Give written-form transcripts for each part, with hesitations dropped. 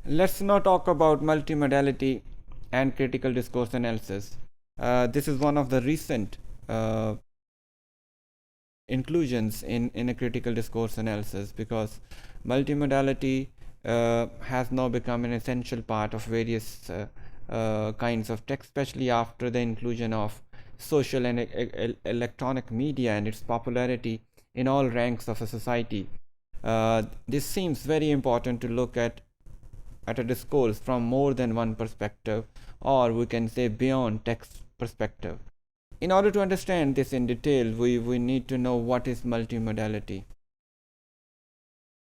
Let's now talk about multimodality and critical discourse analysis. This is one of the recent uh, inclusions in a critical discourse analysis, because multimodality has now become an essential part of various kinds of text, especially after the inclusion of social and electronic media and its popularity in all ranks of a society. This seems very important to look at a discourse from more than one perspective, or we can say beyond text perspective. In order to understand this in detail, we need to know what is multimodality.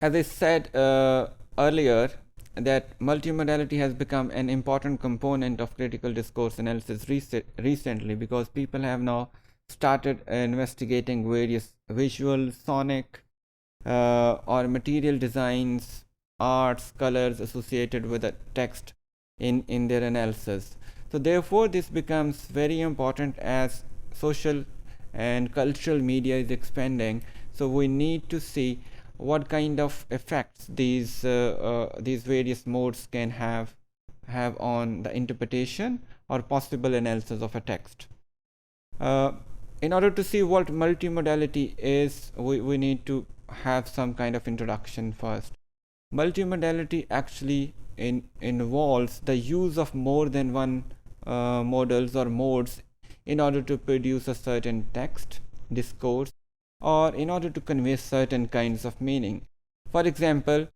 As I said earlier, that multimodality has become an important component of critical discourse analysis recently, because people have now started investigating various visual, sonic, or material designs, arts, colors associated with a text in their analysis. So therefore this becomes very important as social and cultural media is expanding. So we need to see what kind of effects these various modes can have on the interpretation or possible analysis of a text. In order to see what multimodality is, we need to have some kind of introduction first. Multimodality actually involves the use of more than one models or modes in order to produce a certain text, discourse, or in order to convey certain kinds of meaning. For example,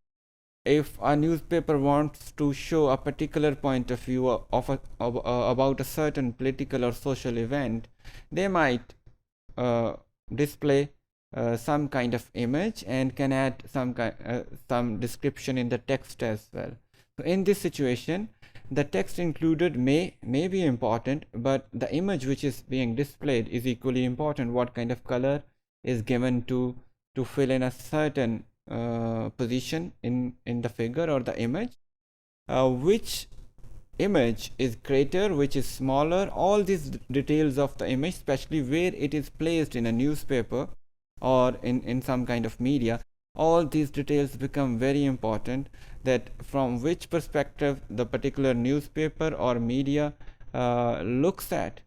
if a newspaper wants to show a particular point of view about a certain political or social event, they might display some kind of image and can add some description in the text as well. So in this situation, the text included may be important, but the image which is being displayed is equally important. What kind of color is given to fill in a certain position in the figure or the image, which image is greater, which is smaller, all these details of the image, especially where it is placed in a newspaper or in some kind of media, all these details become very important, that from which perspective the particular newspaper or media looks at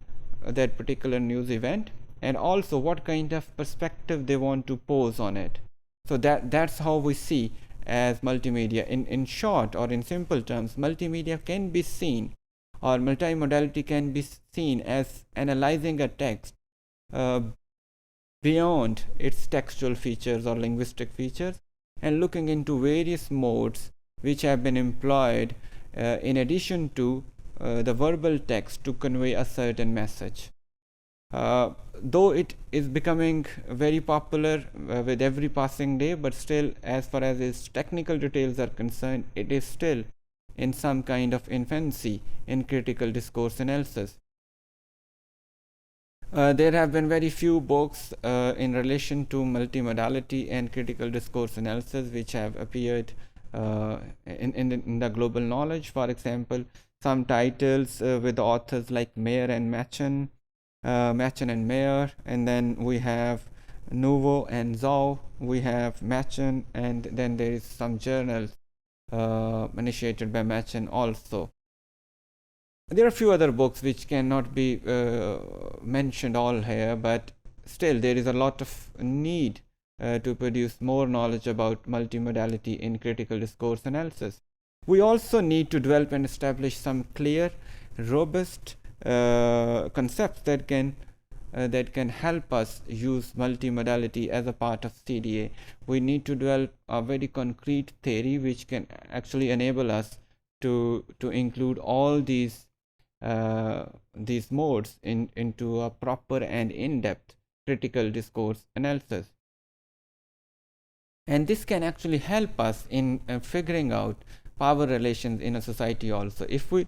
that particular news event, and also what kind of perspective they want to pose on it. So that's how we see as multimedia. In short, or in simple terms, multimedia can be seen, or multimodality can be seen as analyzing a text beyond its textual features or linguistic features, and looking into various modes which have been employed in addition to the verbal text to convey a certain message. Though it is becoming very popular with every passing day, but still, as far as its technical details are concerned, it is still in some kind of infancy in critical discourse analysis. There have been very few books in relation to multimodality and critical discourse analysis which have appeared in the global knowledge. For example, some titles with authors like Mayer and Machen, and Mayer, and then we have Nouveau and Zhao, we have Machen, and then there is some journals initiated by Machen also. There are a few other books which cannot be mentioned all here, but still there is a lot of need to produce more knowledge about multimodality in critical discourse analysis. We also need to develop and establish some clear, robust concepts that can help us use multimodality as a part of CDA. We need to develop a very concrete theory which can actually enable us to include all these modes into a proper and in-depth critical discourse analysis. And this can actually help us in figuring out power relations in a society also. If we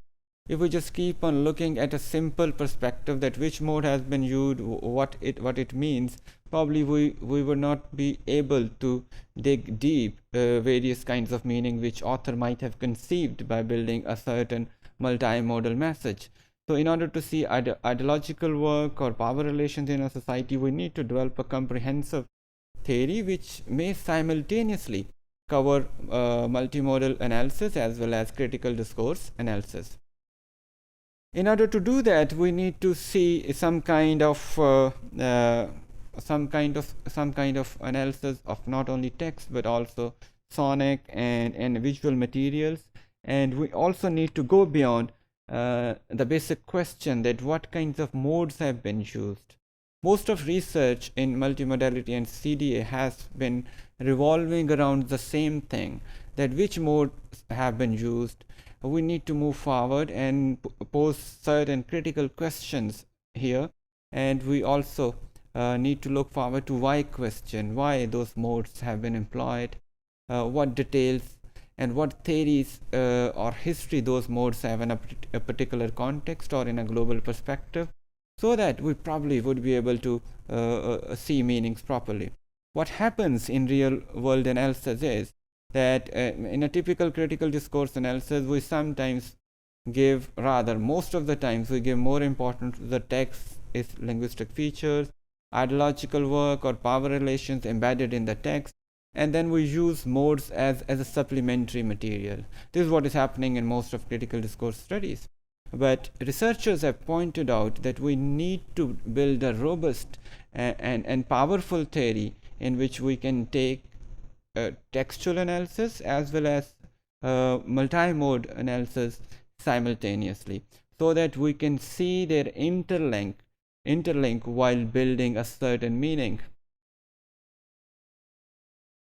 just keep on looking at a simple perspective that which mode has been used, what it means, probably we would not be able to dig deep various kinds of meaning which author might have conceived by building a certain multimodal message. So in order to see ideological work or power relations in a society, we need to develop a comprehensive theory which may simultaneously cover multimodal analysis as well as critical discourse analysis. In order to do that, we need to see some kind of analysis of not only text but also sonic and visual materials, and we also need to go beyond the basic question that what kinds of modes have been used. Most of research in multimodality and CDA has been revolving around the same thing, that which modes have been used. We need to move forward and pose certain critical questions here, and we also need to look forward to why question, why those modes have been employed, what details and what theories or history those modes have in a particular context or in a global perspective, so that we probably would be able to see meanings properly. What happens in real world analysis is that in a typical critical discourse analysis, we sometimes give, rather most of the times we give more importance to the text, its linguistic features, ideological work or power relations embedded in the text, and then we use modes as a supplementary material. This is what is happening in most of critical discourse studies. But researchers have pointed out that we need to build a robust and powerful theory in which we can take textual analysis as well as multi-mode analysis simultaneously, so that we can see their interlink while building a certain meaning.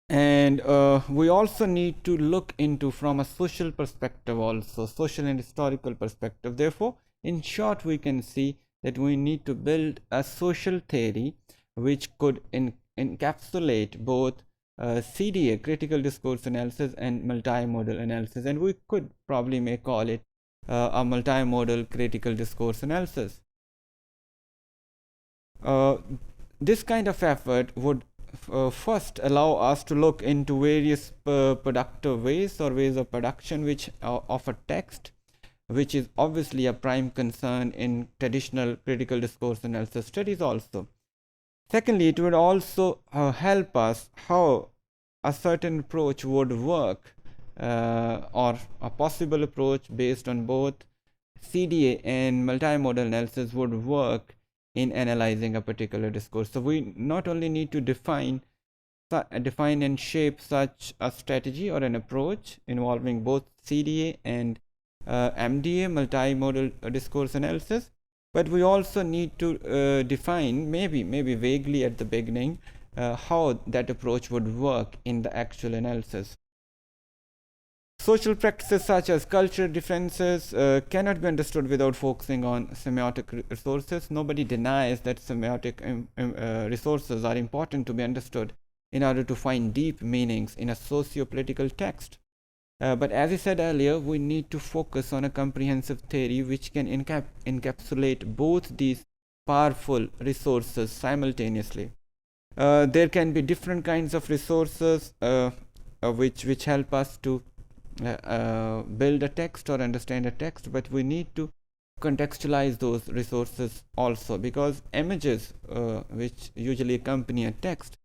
And we also need to look into from a social perspective, also social and historical perspective. Therefore, in short, we can see that we need to build a social theory which could encapsulate both CDA, critical discourse analysis, and multimodal analysis, and we could probably may call it a multimodal critical discourse analysis. This kind of effort would first allow us to look into various productive ways or ways of production which of a text, which is obviously a prime concern in traditional critical discourse analysis studies also. Secondly, it would also help us how a certain approach would work, or a possible approach based on both CDA and multimodal analysis would work in analyzing a particular discourse. So we not only need to define and shape such a strategy or an approach involving both CDA and MDA, multimodal discourse analysis, but we also need to define, maybe vaguely at the beginning, how that approach would work in the actual analysis. Social practices such as cultural differences cannot be understood without focusing on semiotic resources. Nobody denies that semiotic resources are important to be understood in order to find deep meanings in a socio-political text. But as I said earlier, we need to focus on a comprehensive theory which can encapsulate both these powerful resources simultaneously. There can be different kinds of resources which help us to build a text or understand a text, but we need to contextualize those resources also, because images which usually accompany a text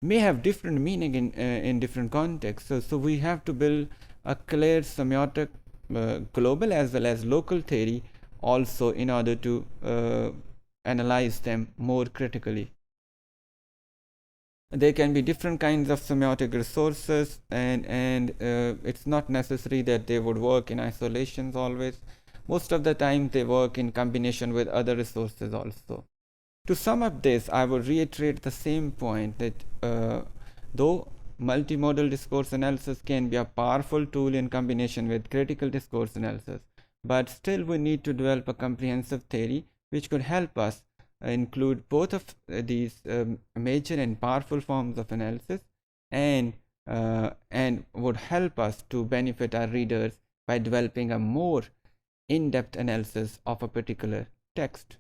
may have different meaning in different contexts. So we have to build a clear semiotic global as well as local theory also in order to analyze them more critically. There can be different kinds of semiotic resources, and it's not necessary that they would work in isolations always. Most of the time they work in combination with other resources also. To sum up this, I would reiterate the same point that though multimodal discourse analysis can be a powerful tool in combination with critical discourse analysis, but still we need to develop a comprehensive theory which could help us include both of these major and powerful forms of analysis, and would help us to benefit our readers by developing a more in-depth analysis of a particular text.